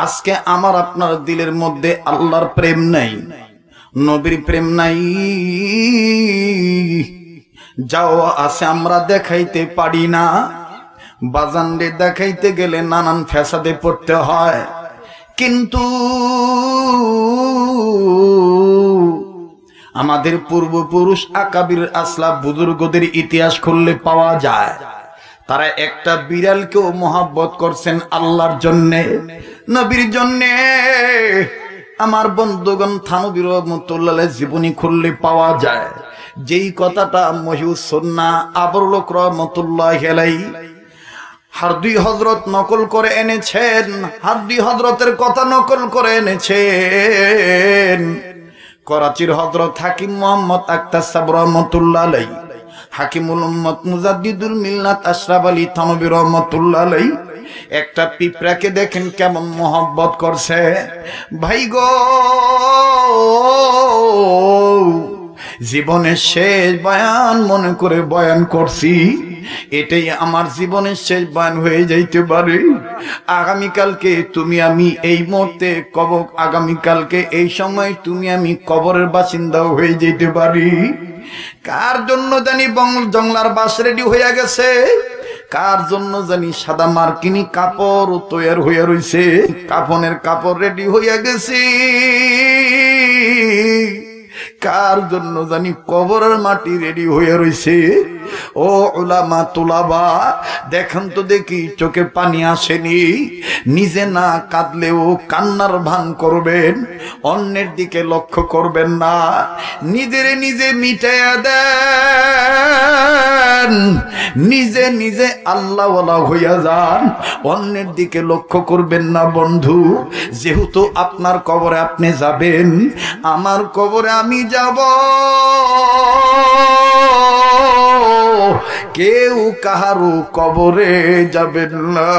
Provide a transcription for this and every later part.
আজকে আমার আপনার দিলের মধ্যে আল্লাহর প্রেম নাই, নবীর প্রেম নাই, যাও আছে আমরা দেখাইতে পারি না। বাজানরে দেখাইতে গেলে নানান ফ্যাসাদে পড়তে হয়, কিন্তু আমাদের পূর্বপুরুষ আকাবির আসলাফ বুজুর্গদের ইতিহাস খুললে পাওয়া যায় তারা একটা বিড়ালকেও মহব্বত করছেন আল্লাহর জন্যে, নবীর জন্যে। আমার বন্ধুগণ থানবী রাহমাতুল্লাহ আলাইহি জীবনী খুললে পাওয়া যায় যেই কথাটা মহিউস সুন্নাহ আবুল লোক রাহমাতুল্লাহি আলাইহি হারদুই হযরত নকল করে এনেছেন, হারদুই হযরতের কথা নকল করে এনেছেন। করাচির হযরত হাকিম মোহাম্মদ আক্তার সাহেব রাহমাতুল্লাহ আলাইহি, হাকিমুল উম্মত মুজাদ্দিদুল মিল্লাত আশরাফ আলী থানবী রাহমাতুল্লাহ আলাইহি একটা পিঁপড়াকে দেখেন কেমন মোহব্বত করছে। ভাই গো, জীবনের শেষ বয়ান মনে করে বয়ান করছি, এটাই আমার জীবনের শেষ বয়ান হয়ে যাইতে পারে। আগামীকালকে তুমি আমি এই মুহূর্তে কবর, আগামীকালকে এই সময় তুমি আমি কবরের বাসিন্দাও হয়ে যেতে পারি। কার জন্য জানি জংলার বাস রেডি হয়ে গেছে, কার জন্য জানি সাদা মার্কিনী কাপড় তৈয়ার হইয়া রইছে, কাফনের কাপড় রেডি হইয়া গেছে, কার জন্য জানি কবরের মাটি রেডি হইয়া রইছে। ও উলামা তুলাবা, দেখেন তো দেখি চোখে পানি আসেনি, নিজে না কাঁদলেও কান্নার ভান করবেন, অন্যের দিকে লক্ষ্য করবেন না, নিজের নিজে মিটাইয়া দেন, নিজে নিজে আল্লাহওয়ালা হইয়া যান, অন্যের দিকে লক্ষ্য করবেন না। বন্ধু, যেহেতু আপনার কবরে আপনি যাবেন, আমার কবরে আমি যাব, কেউ কাহারও কবরে যাবেন না।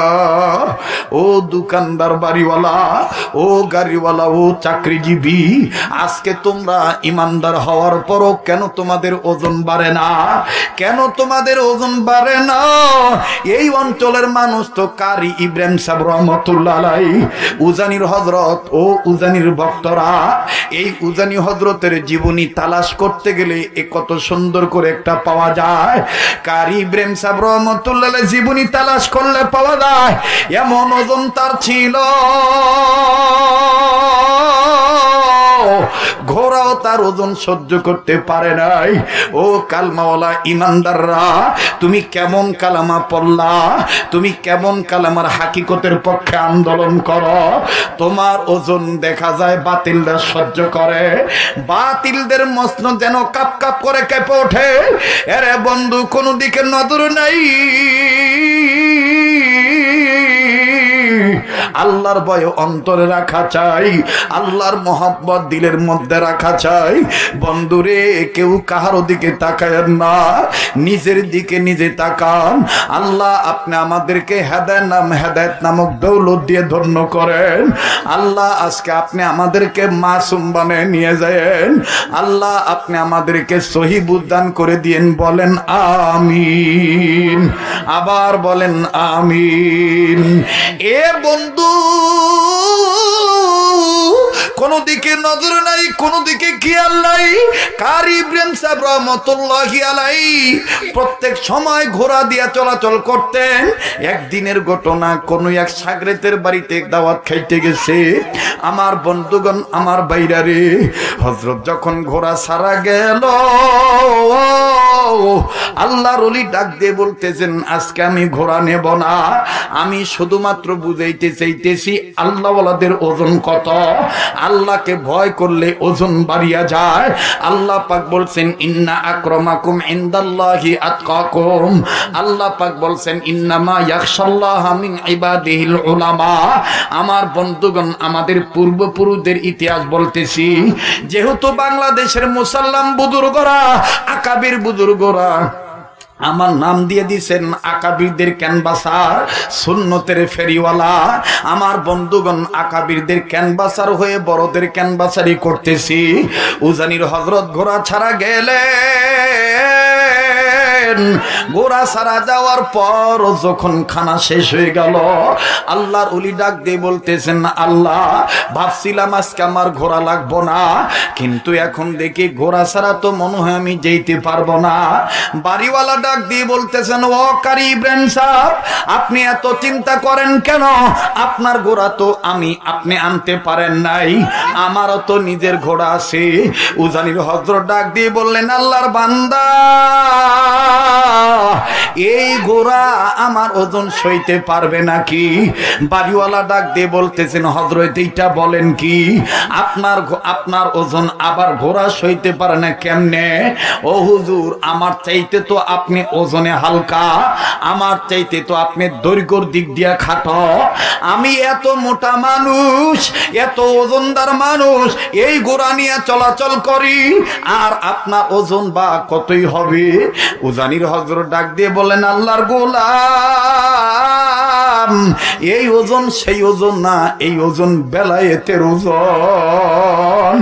ও দোকানদার, বাড়িওয়ালা, ও গাড়িওয়ালা, ও চাকরিজীবী, আজকে তোমরা ইমানদার হওয়ার পরও কেন তোমাদের ওজন বাড়ে না? কেন তোমাদের ওজন বাড়ে না? এই অঞ্চলের মানুষ তো কারি ইব্রাহিম সাহেব রহমতুল্লাহ আলাইহি, উজানির হযরত ও উজানির ভক্তরা এই উজানি হযরতের জীবনী তালাশ করতে গেলে এ কত সুন্দর করে একটা পাওয়া যায়। কারি ইব্রাহিম সাহেব রহমতুল্লাহ আলাইহি জীবনী তালাশ করলে পাওয়া যায় এমন ওজন তার ছিল, ঘোড়াও তার ওজন সহ্য করতে পারে নাই। ও কালমাওয়ালা ইমানদাররা, তুমি কেমন কালামা পড়লা, তুমি কেমন কালামার হাকিকতের পক্ষে আন্দোলন করো, তোমার ওজন দেখা যায় বাতিলরা সহ্য করে, বাতিলদের মস্ন যেন কাপ কাপ করে কেঁপে ওঠে। এরে বন্ধু, কোন দিকে নজর নাই, আল্লাহর ভয় অন্তরে রাখা চাই, আল্লাহর মহব্বত দিলের মধ্যে রাখা চাই। বন্ধুরে, কেউ কাহার দিকে তাকায়েন না, নিজের দিকে নিজে তাকান। আল্লাহ আপনি আমাদেরকে হেদায়েত নামক দৌলত দিয়ে ধন্য করেন। আল্লাহ আজকে আপনি আমাদেরকে মাসুম বানিয়ে নিয়ে যায়েন। আল্লাহ আপনি আমাদেরকে সহিহ বুঝদান করে দিয়েন। বলেন আমিন, আবার বলেন আমিন। এ বন্ধু, কোন দিকে নজর নাই, কোন দিকে খেয়াল নাই। কারি ইব্রাহিম সাহেব রহমতুল্লাহি আলাইহি প্রত্যেক সময় ঘোড়া দিয়া চলাচল করতেন। একদিনের ঘটনা, কোন এক সাগরেতের বাড়িতে দাওয়াত খাইতে গেছে। আমার বন্ধুগণ, আমার বাইরা রে, হযরত যখন ঘোড়া ছাড়া গেল, আল্লাহর ওলি ডাক দিয়ে বলতেছেন, আজকে আমি ঘোড়া নেব না, আমি শুধুমাত্র বুঝাইতে চাইতেছি আল্লাহওয়ালাদের ওজন কত। আল্লাহকে ভয় করলে ওজন বাড়িয়া যায়। আল্লাহ পাক বলছেন, ইন্না আকরামাকুম ইনদাল্লাহি আতকাকুম। আল্লাহ পাক বলছেন, ইন্নামা ইয়াখশাল্লাহা মিন ইবাদিহিল উলামা। আমার বন্ধুগণ, আমাদের পূর্বপুরুষদের ইতিহাস বলতেছি, যেহেতু বাংলাদেশের মুসলমান বুজুর্গরা, আকাবির বুজুর্গরা আমার নাম দিয়ে দিয়েছেন আকাবিরদের ক্যানভাসার, সুন্নতের ফেরিওয়ালা। আমার বন্ধুগণ, আকাবিরদের ক্যানভাসার হয়ে বড়দের ক্যানভাসারি করতেছি। উজানির হযরত ঘোড়া ছাড়া গেলে গেলেন। ঘোড়া ছাড়া যাওয়ার পর যখন খানা শেষ হয়ে গেল, আল্লাহর ওলি ডাক দিয়ে বলতেছেন, আল্লাহ, ভাবছিলাম আজকে আমার ঘোড়া লাগবো না, কিন্তু এখন দেখি ঘোড়া ছাড়া তো মনে হয় আমি যেতে পারবো না। বাড়িওয়ালা ডাক দিয়ে বলতেছেন, ও কারি ইব্রাহিম সাহেব, আপনি এত চিন্তা করেন কেন? আপনার ঘোড়া তো আপনি আনতে পারেন নাই, আমারও তো নিজের ঘোড়া আছে। উজানির হযরত ডাক দিয়ে বললেন, আল্লাহর বান্দা, এই ঘোড়া আমার ওজন সইতে পারবে নাকি? বাড়িওয়ালা ডাক দিয়ে বলতেছেন, হযরত এইটা বলেন কি? আপনার ওজন আবার ঘোড়া সইতে পারে না কেমনে? ও হুজুর, আমার চাইতে তো আপনি ওজনে হালকা, আমার চাইতে তো আপনি দৈর্ঘ্যর দিক দিয়ে খাটো। আমি এত মোটা মানুষ, এত ওজনদার মানুষ, এই ঘোড়া নিয়ে চলাচল করি, আর আপনার ওজন বা কতই হবে? উজানির হযরত ডাক দিয়ে বলেন, আল্লাহর গোলাম, এই ওজন সেই ওজন না, এই ওজন বেলায়েতের ওজন।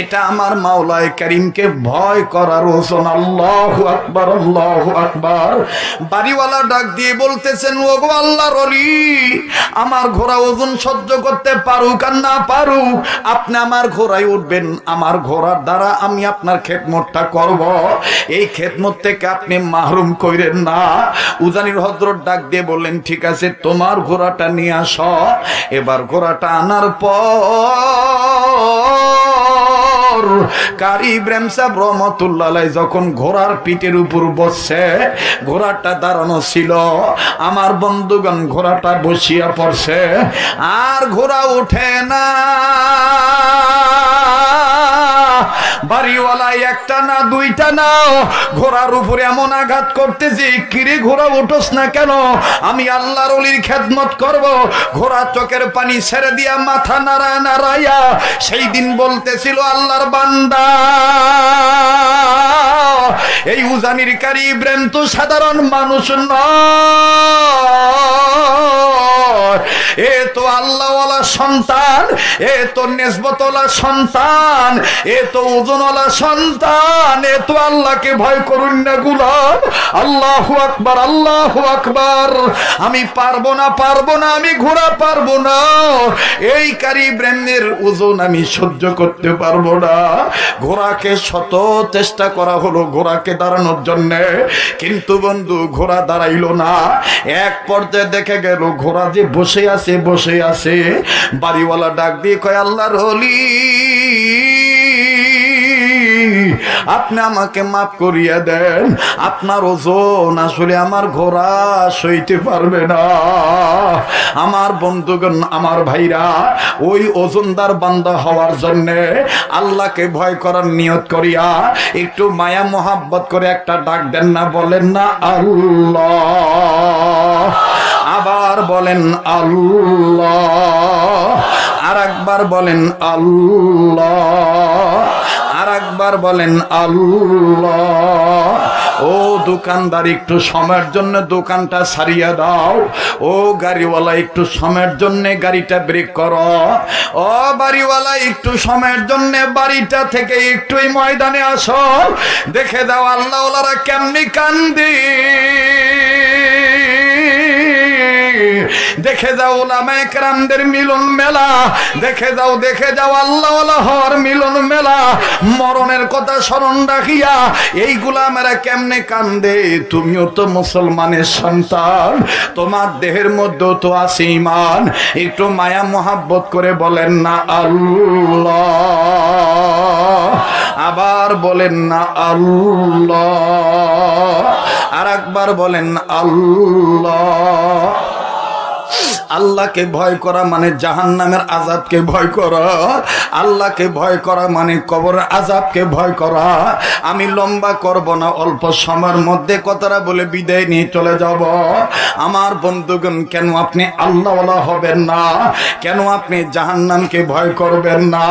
এটা আমার মাওলায়ে কারীমকে ভয় করার ওজন। আল্লাহু আকবার, আল্লাহু আকবার। বাড়িওয়ালা ডাক দিয়ে বলতেছেন, ওগো আল্লাহর ওলি, আমার ঘোড়া ওজন সহ্য করতে পারুক আর না পারুক, আপনি আমার ঘোড়ায় উঠবেন, আমার ঘোড়ার দ্বারা আমি আপনার খেদমতটা করব, এই খেদমত থেকে আপনি মাহরুম কইরেন না। উজানির হযরত ডাক দিয়ে বললেন, ঠিক আছে, তোমার ঘোড়াটা নিয়ে আসো। এবার ঘোড়াটা আনার পর কারি ইব্রাহিম সাহেব রহমাতুল্লাহ আলাইহি যখন ঘোড়ার পিঠের উপর বসছে, ঘোড়াটা দাঁড়ানো ছিল, আমার বন্ধুগণ ঘোড়াটা বসিয়া পড়ছে, আর ঘোড়া ওঠে না। বাড়িওয়ালা একটা না দুইটা না, ঘোড়ার উপরে এমন আঘাত করতেছে, কিরে ঘোড়া উঠোস না কেন? আমি আল্লাহর ওলির খেদমত করব। ঘোড়া চোখের পানি ছেড়ে দিয়া মাথা নাড়াইয়া সেই দিন বলতেছিল, আল্লাহর বান্দা, এই উজানির কারি ইব্রাহিম তো সাধারণ মানুষ নয়, এ তো আল্লাহওয়ালা সন্তান, এ তো নেসবতওয়ালা সন্তান, এ তো ওজনওয়ালা সন্তান, এ তো আল্লাহকে ভয় করুন না গোলাম। আল্লাহু আকবার, আল্লাহু আকবার। আমি পারবো না, আমি ঘোড়া পারবো না, এই কারি ইব্রাহিমের ওজন আমি সহ্য করতে পারবো না। ঘোড়াকে শত চেষ্টা করা হলো ঘোড়াকে দাঁড়ানোর জন্য, কিন্তু বন্ধু ঘোড়া দাঁড়াইলো না। এক পর্যায়ে দেখে গেল ঘোড়া যে বসে আছে। বাড়িওয়ালা ডাক দিয়ে কয়, আল্লাহর ওলি, আপনি আমাকে মাফ করিয়া দেন, আপনার ওজন আসলে আমার ঘোড়া সইতে পারবে না। আমার বন্ধুগণ, আমার ভাইরা, ওই ওজনদার বান্দা হওয়ার জন্য আল্লাহকে ভয় করার নিয়ত করিয়া একটু মায়া মোহাব্বত করে একটা ডাক দেন না, বলেন না আল্লাহ, আবার বলেন আল্লাহ, আর একবার বলেন আল্লাহ, আর একবার বলেন আল্লাহ। ও দোকানদার, একটু সময়ের জন্য দোকানটা ছাড়িয়ে দাও। ও গাড়িওয়ালা, একটু সময়ের জন্য গাড়িটা ব্রেক করো। ও বাড়িওয়ালা, একটু সময়ের জন্য বাড়িটা থেকে একটু এই ময়দানে আসো। দেখে দাও আল্লাহওয়ালারা কেমনি কান্দি, দেখে যাও ওলামায়ে কেরামদের মিলন মেলা, দেখে যাও আল্লাহওয়ালা হওয়ার মিলন মেলা। মরণের কথা স্মরণ রাখিয়া এই গোলামেরা কেমনে কান্দে। তুমিও তো মুসলমানের সন্তান, তোমার দেহের মধ্যেও তো আছে ঈমান। একটু মায়া মোহাব্বত করে বলেন না আল্লাহ, আবার বলেন না আল্লাহ, আর একবার বলেন আল্লাহ। আল্লাহকে ভয় করা মানে জাহান্নামের আযাবকে ভয় করা, আল্লাহকে ভয় করা মানে কবরের আযাবকে ভয় করা। আমি লম্বা করব না, অল্প সময়ের মধ্যে কথাটা বলে বিদায় নিয়ে চলে যাব। আমার বন্ধুগণ, কেন আপনি আল্লাহওয়ালা হবেন না? কেন আপনি জাহান্নামকে ভয় করবেন না?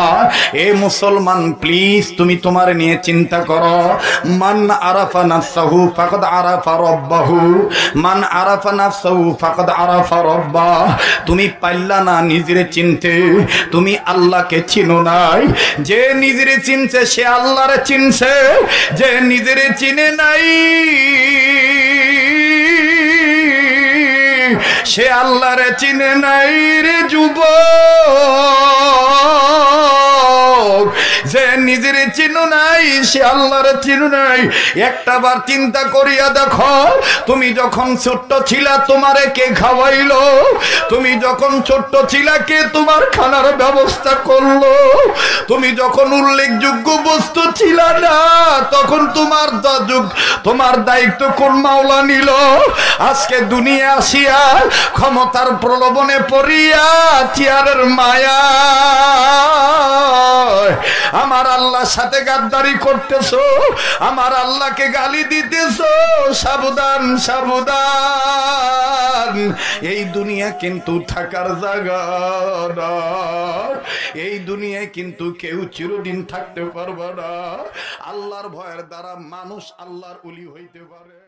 এ মুসলমান, প্লিজ তুমি তোমার নিয়ে চিন্তা করো। মান আরাফা নাফসাহু ফাকাদ আরাফা রাব্বাহু, মান আরাফা নাফসাহু ফাকাদ আরাফা রাব্বাহু। তুমি পাইলা না নিজেরে চিনতে, তুমি আল্লাহকে চিনো নাই। যে নিজেরে চিনছে সে আল্লাহরে চিনছে, যে নিজেরে চিনে নাই সে আল্লাহরে চিনে নাই রে যুবক। যে নিজের চিনো নাই সে আল্লাহরে চিনো নাই। একটা বার চিন্তা করিয়া দেখো, তুমি যখন ছোট্ট ছিলা তোমারে কে খাওয়াইলো? তুমি যখন ছোট্ট ছিলা কে তোমার খানার ব্যবস্থা করলো? তুমি যখন উল্লেখযোগ্য বস্তু ছিলা না তখন তোমার দায়িত্ব কোন মাওলা নিল? আজকে দুনিয়া আসিয়া ক্ষমতার প্রলোভনে পড়িয়া চেয়ারের মায়া আমার আল্লাহর সাথে গাদ্দারি করতেছো, আমার আল্লাহকে গালি দিতেছো। সাবধান সাবধান, এই দুনিয়া কিন্তু থাকার জায়গা না। এই দুনিয়ায় কিন্তু কেউ চিরদিন থাকতে পারবে না। আল্লাহর ভয়ের দ্বারা মানুষ আল্লাহর ওলি হইতে পারে।